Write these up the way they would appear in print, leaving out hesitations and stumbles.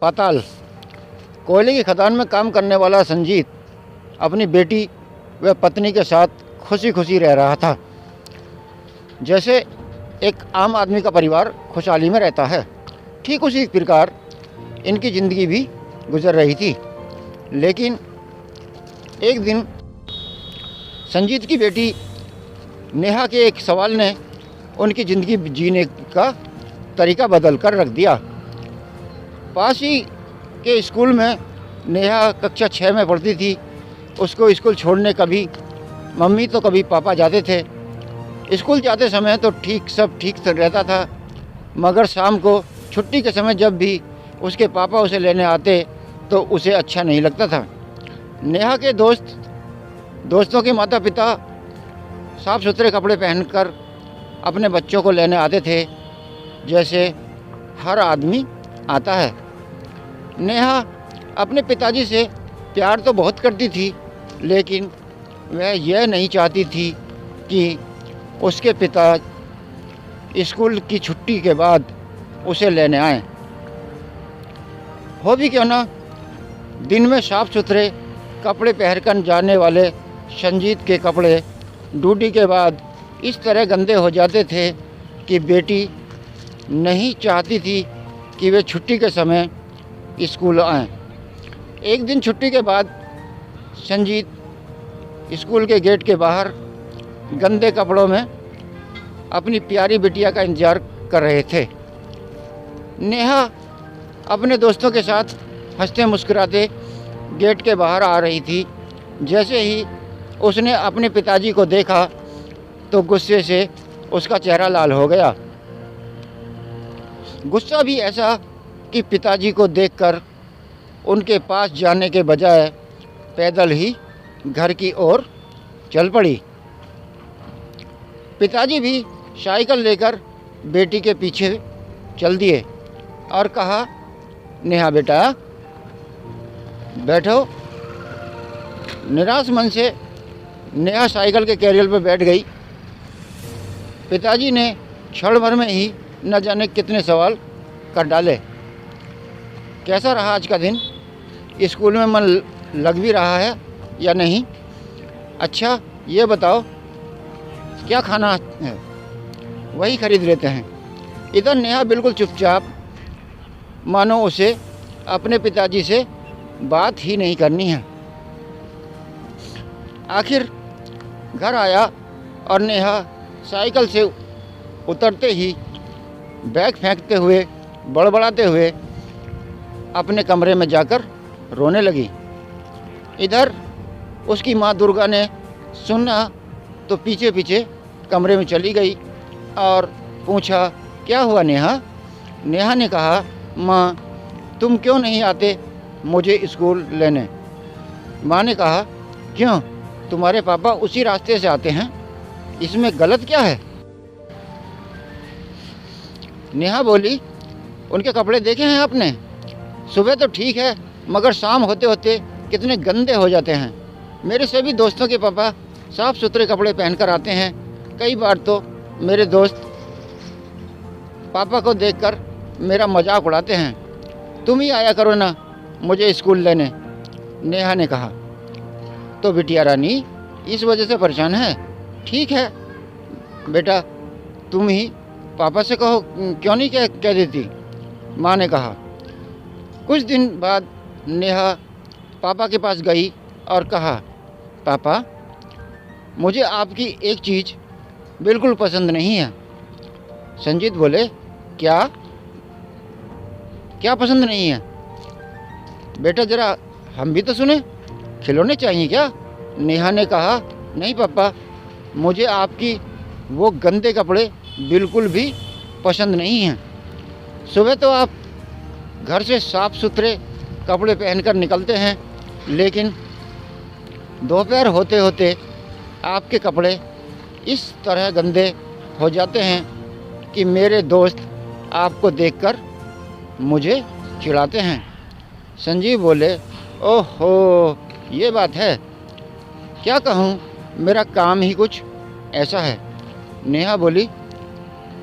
पाताल। कोयले की खदान में काम करने वाला संजीत अपनी बेटी व पत्नी के साथ खुशी खुशी रह रहा था, जैसे एक आम आदमी का परिवार खुशहाली में रहता है। ठीक उसी प्रकार इनकी ज़िंदगी भी गुजर रही थी। लेकिन एक दिन संजीत की बेटी नेहा के एक सवाल ने उनकी ज़िंदगी जीने का तरीका बदल कर रख दिया। पास ही के स्कूल में नेहा कक्षा 6 में पढ़ती थी। उसको स्कूल छोड़ने कभी मम्मी तो कभी पापा जाते थे। स्कूल जाते समय तो सब ठीक रहता था, मगर शाम को छुट्टी के समय जब भी उसके पापा उसे लेने आते तो उसे अच्छा नहीं लगता था। नेहा के दोस्तों के माता पिता साफ़ सुथरे कपड़े पहनकर अपने बच्चों को लेने आते थे, जैसे हर आदमी आता है। नेहा अपने पिताजी से प्यार तो बहुत करती थी, लेकिन वह यह नहीं चाहती थी कि उसके पिता स्कूल की छुट्टी के बाद उसे लेने आएं। हो भी क्यों ना, दिन में साफ़ सुथरे कपड़े पहनकर जाने वाले संजीत के कपड़े ड्यूटी के बाद इस तरह गंदे हो जाते थे कि बेटी नहीं चाहती थी कि वे छुट्टी के समय स्कूल आएं। एक दिन छुट्टी के बाद संजीत स्कूल के गेट के बाहर गंदे कपड़ों में अपनी प्यारी बिटिया का इंतज़ार कर रहे थे। नेहा अपने दोस्तों के साथ हंसते मुस्कुराते गेट के बाहर आ रही थी। जैसे ही उसने अपने पिताजी को देखा तो गुस्से से उसका चेहरा लाल हो गया। गुस्सा भी ऐसा कि पिताजी को देखकर उनके पास जाने के बजाय पैदल ही घर की ओर चल पड़ी। पिताजी भी साइकिल लेकर बेटी के पीछे चल दिए और कहा, नेहा बेटा बैठो। निराश मन से नेहा साइकिल के कैरियर पर बैठ गई। पिताजी ने क्षण भर में ही न जाने कितने सवाल कर डाले। कैसा रहा आज का दिन? स्कूल में मन लग भी रहा है या नहीं? अच्छा ये बताओ क्या खाना है, वही खरीद लेते हैं। इधर नेहा बिल्कुल चुपचाप, मानो उसे अपने पिताजी से बात ही नहीं करनी है। आखिर घर आया और नेहा साइकिल से उतरते ही बैग फेंकते हुए बड़बड़ाते हुए अपने कमरे में जाकर रोने लगी। इधर उसकी माँ दुर्गा ने सुना तो पीछे पीछे कमरे में चली गई और पूछा, क्या हुआ नेहा? नेहा ने कहा, माँ तुम क्यों नहीं आते मुझे स्कूल लेने? माँ ने कहा, क्यों, तुम्हारे पापा उसी रास्ते से आते हैं, इसमें गलत क्या है? नेहा बोली, उनके कपड़े देखे हैं आपने? सुबह तो ठीक है, मगर शाम होते होते कितने गंदे हो जाते हैं। मेरे सभी दोस्तों के पापा साफ़ सुथरे कपड़े पहनकर आते हैं। कई बार तो मेरे दोस्त पापा को देखकर मेरा मजाक उड़ाते हैं। तुम ही आया करो ना मुझे स्कूल लेने, नेहा ने कहा। तो बिटिया रानी इस वजह से परेशान है? ठीक है बेटा, तुम ही पापा से कहो, क्यों नहीं कह देती, माँ ने कहा। कुछ दिन बाद नेहा पापा के पास गई और कहा, पापा मुझे आपकी एक चीज़ बिल्कुल पसंद नहीं है। संजीत बोले, क्या क्या पसंद नहीं है? बेटा ज़रा हम भी तो सुने, खिलौने चाहिए क्या? नेहा ने कहा, नहीं पापा, मुझे आपकी वो गंदे कपड़े बिल्कुल भी पसंद नहीं हैं। सुबह तो आप घर से साफ़ सुथरे कपड़े पहनकर निकलते हैं, लेकिन दोपहर होते होते आपके कपड़े इस तरह गंदे हो जाते हैं कि मेरे दोस्त आपको देखकर मुझे चिढ़ाते हैं। संजीव बोले, ओहो ये बात है, क्या कहूँ, मेरा काम ही कुछ ऐसा है। नेहा बोली,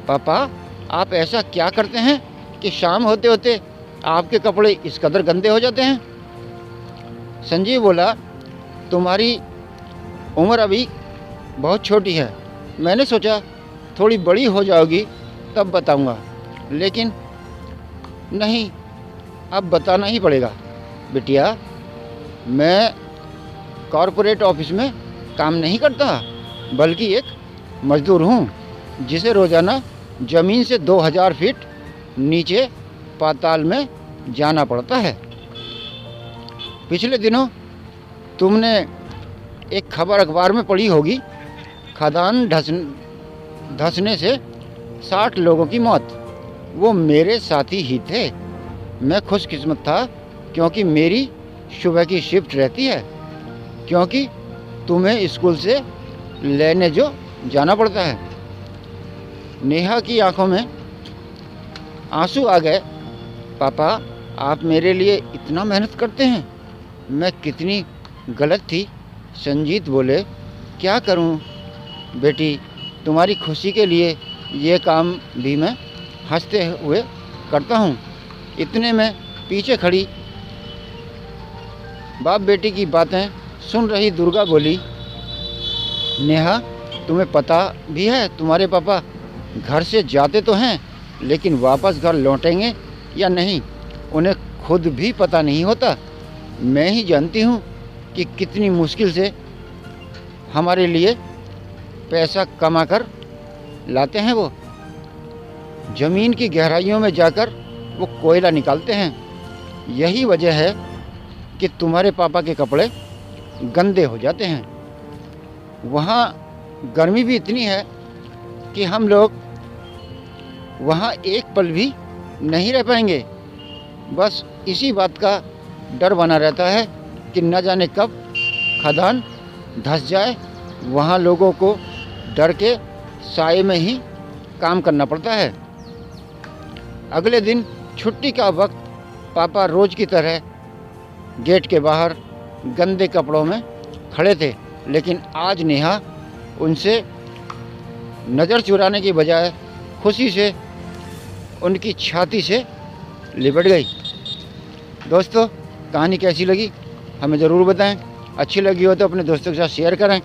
पापा आप ऐसा क्या करते हैं कि शाम होते होते आपके कपड़े इस कदर गंदे हो जाते हैं? संजीव बोला, तुम्हारी उम्र अभी बहुत छोटी है, मैंने सोचा थोड़ी बड़ी हो जाओगी तब बताऊंगा, लेकिन नहीं, अब बताना ही पड़ेगा। बिटिया, मैं कॉरपोरेट ऑफिस में काम नहीं करता, बल्कि एक मज़दूर हूँ जिसे रोज़ाना ज़मीन से 2000 फीट नीचे पाताल में जाना पड़ता है। पिछले दिनों तुमने एक खबर अखबार में पढ़ी होगी, खदान धंसने से 60 लोगों की मौत। वो मेरे साथी ही थे। मैं खुशकिस्मत था क्योंकि मेरी सुबह की शिफ्ट रहती है, क्योंकि तुम्हें स्कूल से लेने जो जाना पड़ता है। नेहा की आंखों में आंसू आ गए। पापा, आप मेरे लिए इतना मेहनत करते हैं, मैं कितनी गलत थी। संजीत बोले, क्या करूं बेटी, तुम्हारी खुशी के लिए ये काम भी मैं हंसते हुए करता हूं। इतने में पीछे खड़ी बाप बेटी की बातें सुन रही दुर्गा बोली, नेहा, तुम्हें पता भी है तुम्हारे पापा घर से जाते तो हैं, लेकिन वापस घर लौटेंगे या नहीं उन्हें खुद भी पता नहीं होता। मैं ही जानती हूँ कि कितनी मुश्किल से हमारे लिए पैसा कमा कर लाते हैं। वो ज़मीन की गहराइयों में जाकर वो कोयला निकालते हैं। यही वजह है कि तुम्हारे पापा के कपड़े गंदे हो जाते हैं। वहाँ गर्मी भी इतनी है कि हम लोग वहाँ एक पल भी नहीं रह पाएंगे। बस इसी बात का डर बना रहता है कि न जाने कब खदान धंस जाए। वहाँ लोगों को डर के साए में ही काम करना पड़ता है। अगले दिन छुट्टी का वक्त पापा रोज़ की तरह गेट के बाहर गंदे कपड़ों में खड़े थे, लेकिन आज नेहा उनसे नज़र चुराने की बजाय खुशी से उनकी छाती से लिपट गई। दोस्तों, कहानी कैसी लगी हमें ज़रूर बताएं। अच्छी लगी हो तो अपने दोस्तों के साथ शेयर करें।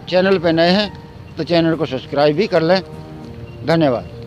चैनल पर नए हैं तो चैनल को सब्सक्राइब भी कर लें। धन्यवाद।